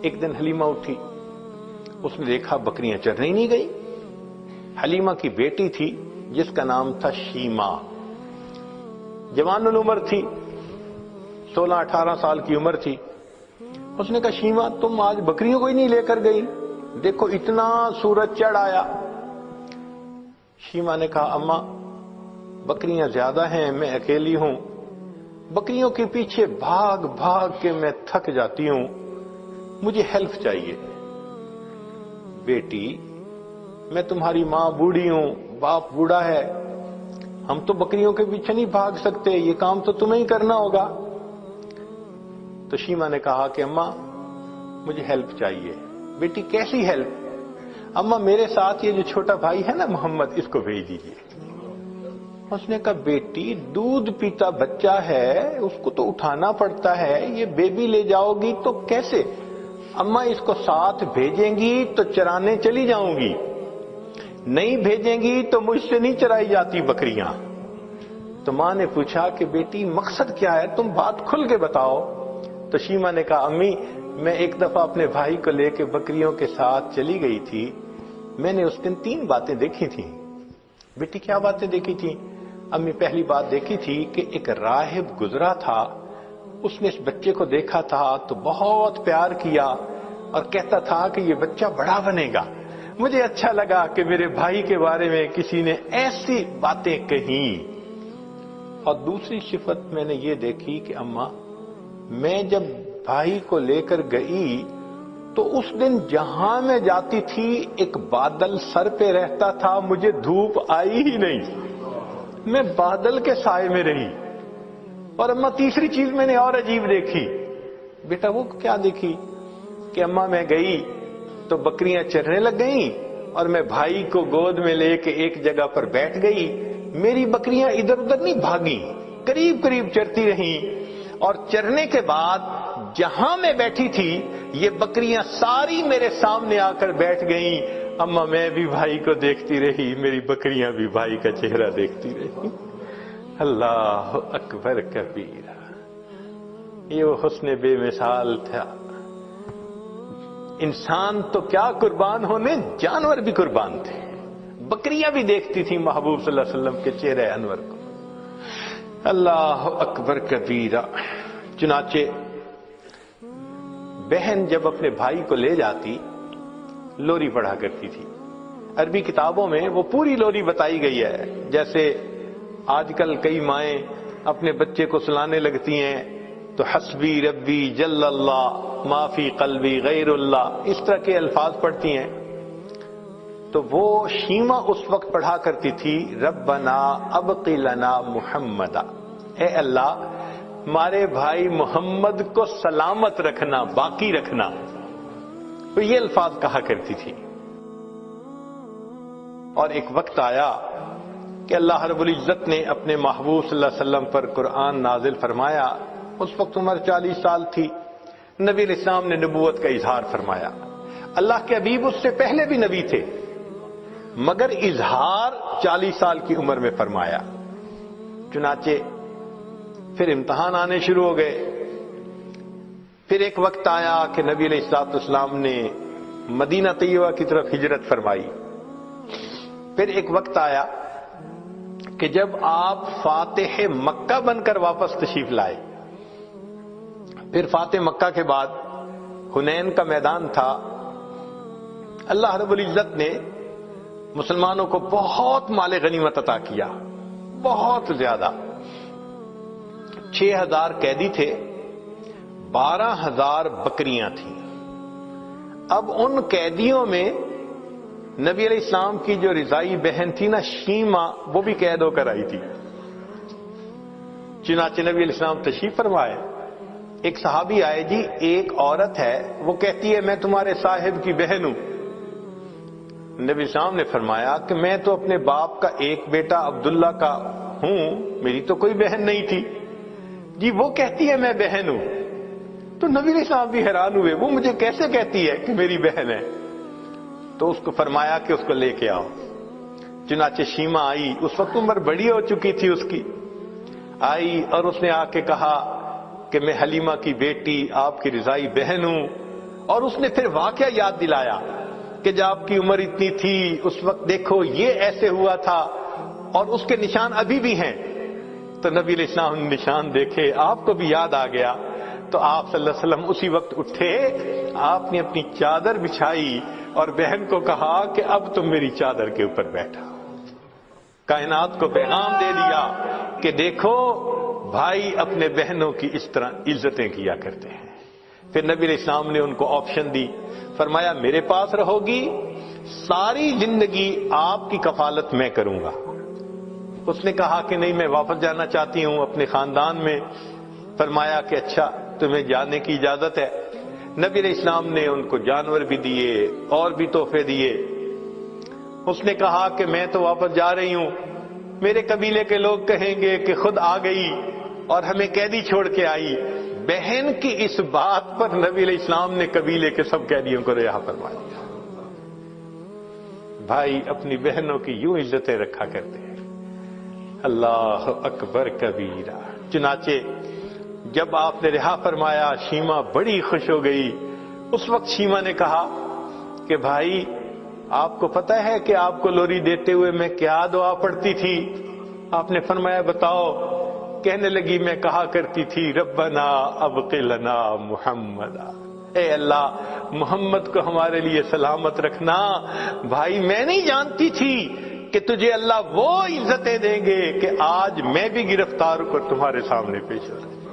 ایک دن حلیمہ اٹھی، اس نے دیکھا بکریاں چرنے ہی نہیں گئی۔ حلیمہ کی بیٹی تھی جس کا نام تھا شیمہ، جوان العمر تھی، 16-18 سال کی عمر تھی۔ اس نے کہا شیمہ تم آج بکریوں کو ہی نہیں لے کر گئی، دیکھو اتنا سورج چڑھ آیا۔ شیمہ نے کہا اماں بکریاں زیادہ ہیں، میں اکیلی ہوں، بکریوں کے پیچھے بھاگ بھاگ کے میں تھک جاتی ہوں، مجھے ہیلپ چاہیے۔ بیٹی میں تمہاری ماں بوڑھی ہوں، باپ بوڑھا ہے، ہم تو بکریوں کے پیچھے نہیں بھاگ سکتے، یہ کام تو تمہیں ہی کرنا ہوگا۔ تو شیمہ نے کہا کہ اماں مجھے ہیلپ چاہیے۔ بیٹی کیسی ہیلپ؟ اماں میرے ساتھ یہ جو چھوٹا بھائی ہے نا محمد، اس کو بھیج دیجیے۔ اس نے کہا بیٹی دودھ پیتا بچہ ہے، اس کو تو اٹھانا پڑتا ہے، یہ بیبی لے جاؤ گی تو کیسے؟ اماں اس کو ساتھ بھیجیں گی تو چرانے چلی جاؤں گی، نہیں بھیجیں گی تو مجھ سے نہیں چرائی جاتی بکریاں۔ تو ماں نے پوچھا کہ بیٹی مقصد کیا ہے، تم بات کھل کے بتاؤ۔ تو شیمہ نے کہا امی میں ایک دفعہ اپنے بھائی کو لے کے بکریوں کے ساتھ چلی گئی تھی، میں نے اس دن 3 باتیں دیکھی تھیں۔ بیٹی کیا باتیں دیکھی تھیں؟ امی پہلی بات دیکھی تھی کہ ایک راہب گزرا تھا، اس نے اس بچے کو دیکھا تھا تو بہت پیار کیا اور کہتا تھا کہ یہ بچہ بڑا بنے گا۔ مجھے اچھا لگا کہ میرے بھائی کے بارے میں کسی نے ایسی باتیں کہیں۔ اور دوسری صفت میں نے یہ دیکھی کہ اماں میں جب بھائی کو لے کر گئی تو اس دن جہاں میں جاتی تھی ایک بادل سر پہ رہتا تھا، مجھے دھوپ آئی ہی نہیں، میں بادل کے سائے میں رہی۔ اور اماں تیسری چیز میں نے اور عجیب دیکھی۔ بیٹا وہ کیا دیکھی؟ کہ اماں میں گئی تو بکریاں چرنے لگ گئیں اور میں بھائی کو گود میں لے کے ایک جگہ پر بیٹھ گئی، میری بکریاں ادھر ادھر نہیں بھاگیں، قریب قریب چرتی رہیں، اور چرنے کے بعد جہاں میں بیٹھی تھی یہ بکریاں ساری میرے سامنے آ کر بیٹھ گئیں۔ اماں میں بھی بھائی کو دیکھتی رہی، میری بکریاں بھی بھائی کا چہرہ دیکھتی رہی۔ اللہ اکبر کبیرہ، یہ وہ حسن بے مثال تھا۔ انسان تو کیا قربان ہونے، جانور بھی قربان تھے، بکریاں بھی دیکھتی تھی محبوب صلی اللہ علیہ وسلم کے چہرے انور کو۔ اللہ اکبر کبیرہ۔ چنانچہ بہن جب اپنے بھائی کو لے جاتی لوری پڑھا کرتی تھی۔ عربی کتابوں میں وہ پوری لوری بتائی گئی ہے، جیسے آج کل کئی مائیں اپنے بچے کو سلانے لگتی ہیں تو حسبی ربی جل اللہ ما فی قلبی غیر اللہ، اس طرح کے الفاظ پڑھتی ہیں۔ تو وہ شیمہ اس وقت پڑھا کرتی تھی ربنا ابقی لنا محمدا، اے اللہ ہمارے بھائی محمد کو سلامت رکھنا، باقی رکھنا، تو یہ الفاظ کہا کرتی تھی۔ اور ایک وقت آیا کہ اللہ رب العزت نے اپنے محبوب صلی اللہ علیہ وسلم پر قرآن نازل فرمایا، اس وقت عمر 40 سال تھی، نبی علیہ السلام نے نبوت کا اظہار فرمایا۔ اللہ کے حبیب اس سے پہلے بھی نبی تھے مگر اظہار 40 سال کی عمر میں فرمایا۔ چنانچہ پھر امتحان آنے شروع ہو گئے۔ پھر ایک وقت آیا کہ نبی علیہ السلام نے مدینہ طیبہ کی طرف ہجرت فرمائی۔ پھر ایک وقت آیا کہ جب آپ فاتح مکہ بن کر واپس تشریف لائے۔ پھر فاتح مکہ کے بعد حنین کا میدان تھا، اللہ رب العزت نے مسلمانوں کو بہت مال غنیمت عطا کیا، بہت زیادہ۔ 6000 قیدی تھے، 12000 بکریاں تھیں۔ اب ان قیدیوں میں نبی علیہ السلام کی جو رضائی بہن تھی نا شیمہ، وہ بھی قید ہو کر آئی تھی۔ چنانچہ نبی علیہ السلام تشریف فرمائے، ایک صحابی آئے، جی ایک عورت ہے وہ کہتی ہے میں تمہارے صاحب کی بہن ہوں۔ نبی صاحب نے فرمایا کہ میں تو اپنے باپ کا ایک بیٹا عبداللہ کا ہوں، میری تو کوئی بہن نہیں تھی۔ جی وہ کہتی ہے میں بہن ہوں۔ تو نبی علیہ السلام بھی حیران ہوئے، وہ مجھے کیسے کہتی ہے کہ میری بہن ہے؟ تو اس کو فرمایا کہ اس کو لے کے آؤ۔ چنانچہ شیمہ آئی، اس وقت عمر بڑی ہو چکی تھی اس کی، آئی اور اس نے آ کے کہا کہ میں حلیمہ کی بیٹی آپ کی رضائی بہن ہوں، اور اس نے پھر واقعہ یاد دلایا کہ جب آپ کی عمر اتنی تھی اس وقت دیکھو یہ ایسے ہوا تھا اور اس کے نشان ابھی بھی ہیں. تو نبی علیہ السلام نے نشان دیکھے, آپ کو بھی یاد آ گیا. تو آپ صلی اللہ علیہ وسلم اسی وقت اٹھے, آپ نے اپنی چادر بچھائی اور بہن کو کہا کہ اب تم میری چادر کے اوپر بیٹھا. کائنات کو پیغام دے دیا کہ دیکھو بھائی اپنے بہنوں کی اس طرح عزتیں کیا کرتے ہیں. پھر نبی علیہ السلام نے ان کو آپشن دی, فرمایا میرے پاس رہو گی, ساری زندگی آپ کی کفالت میں کروں گا. اس نے کہا کہ نہیں, میں واپس جانا چاہتی ہوں اپنے خاندان میں. فرمایا کہ اچھا تمہیں جانے کی اجازت ہے. نبی علیہ السلام نے ان کو جانور بھی دیے اور بھی تحفے دیے. اس نے کہا کہ میں تو واپس جا رہی ہوں, میرے قبیلے کے لوگ کہیں گے کہ خود آ گئی اور ہمیں قیدی چھوڑ کے آئی. بہن کی اس بات پر نبی علیہ السلام نے قبیلے کے سب قیدیوں کو رہا فرما دیا. بھائی اپنی بہنوں کی یوں عزتیں رکھا کرتے ہیں. اللہ اکبر کبیرہ. چنانچہ جب آپ نے رہا فرمایا شیما بڑی خوش ہو گئی. اس وقت شیما نے کہا کہ بھائی آپ کو پتہ ہے کہ آپ کو لوری دیتے ہوئے میں کیا دعا پڑھتی تھی؟ آپ نے فرمایا بتاؤ. کہنے لگی میں کہا کرتی تھی ربنا ابق لنا محمدا, اے اللہ محمد کو ہمارے لیے سلامت رکھنا. بھائی میں نہیں جانتی تھی کہ تجھے اللہ وہ عزتیں دیں گے کہ آج میں بھی گرفتار ہو کر تمہارے سامنے پیش ہو رہا ہوں.